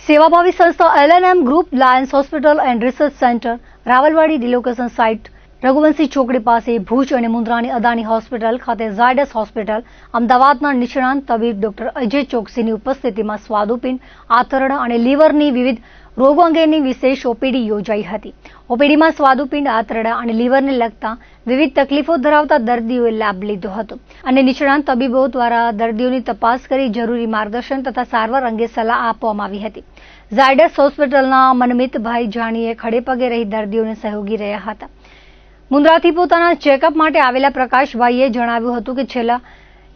સેવાભાવી સંસ્થા LNM group Lions hospital and research centre Rawalwadi relocation site Raghuvanshi ચોકડી પાસે ભુજ અને મુન્દ્રાની અદાણી હોસ્પિટલ ખાતે ઝાયડસ હોસ્પિટલ અમદાવાદના નિષ્ણાંત તબીબ ડોક્ટર અજય ચોકસીની ઉપસ્થિતિમાં સ્વાદુપિંડ, આંતરડા અને લીવરની વિવિધ રોગો અંગેની વિશેષ ઓપીડી યોજાઈ હતી. ઓપીડીમાં સ્વાદુપિંડ, આંતરડા અને લીવરને લગતા વિવિધ તકલીફો ધરાવતા દર્દીઓએ લાભ લીધો હતો અને નિષ્ણાંત તબીબો દ્વારા દર્દીઓની તપાસ કરી જરૂરી માર્ગદર્શન તથા સારવાર અંગે સલાહ આપવામાં આવી હતી. ઝાયડસ હોસ્પિટલના મનમિતભાઈ જાનીએ ખડેપગે રહી દર્દીઓને સહયોગી રહ્યા હતા. મુન્દ્રાથી પોતાના ચેકઅપ માટે આવેલા પ્રકાશભાઈએ જણાવ્યું હતું કે છેલ્લા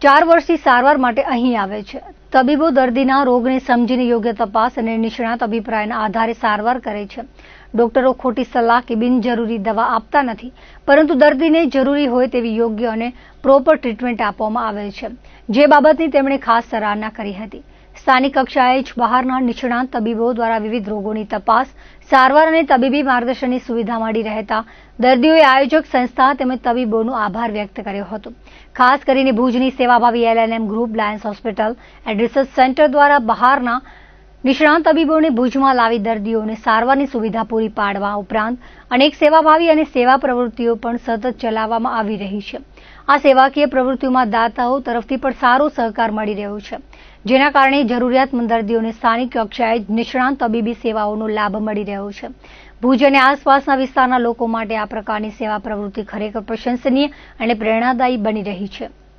4 વર્ષથી સારવાર માટે અહીં આવે છે. તબીબો દર્દીના રોગને સમજીને યોગ્ય તપાસ અને નિષ્ણાત અભિપ્રાયના આધારે સારવાર કરે છે. ડોક્ટરો ખોટી સલાહ કે બિનજરૂરી દવા આપતા નથી, પરંતુ દર્દીને જરૂરી હોય તેવી યોગ્ય અને પ્રોપર ટ્રીટમેન્ટ આપવામાં આવે છે, જે બાબતની તેમણે ખાસ સરાહના કરી હતી. સ્થાનિક કક્ષાએ જ બહારના નિષ્ણાંત તબીબો દ્વારા વિવિધ રોગોની તપાસ, સારવાર અને તબીબી માર્ગદર્શનની સુવિધા મળી રહેતા દર્દીઓએ આયોજક સંસ્થા તેમજ તબીબોનો આભાર વ્યક્ત કર્યો હતો. ખાસ કરીને ભુજની સેવાભાવી LNM group Lions hospital and research centre દ્વારા બહારના નિષ્ણાંત તબીબોને ભુજમાં લાવી દર્દીઓને સારવારની સુવિધા પૂરી પાડવા ઉપરાંત અનેક સેવાભાવી અને સેવા પ્રવૃત્તિઓ પણ સતત ચલાવવામાં આવી રહી છે. આ સેવાકીય પ્રવૃત્તિઓમાં દાતાઓ તરફથી પણ સારો સહકાર મળી રહ્યો છે, જેના કારણે જરૂરિયાતમંદ દર્દીઓને સ્થાનિક કક્ષાએ નિષ્ણાંત તબીબી સેવાઓનો લાભ મળી રહ્યો છે. ભુજ અને આસપાસના વિસ્તારના લોકો માટે આ પ્રકારની સેવા પ્રવૃત્તિ ખરેખર પ્રશંસનીય અને પ્રેરણાદાયી બની રહી છે.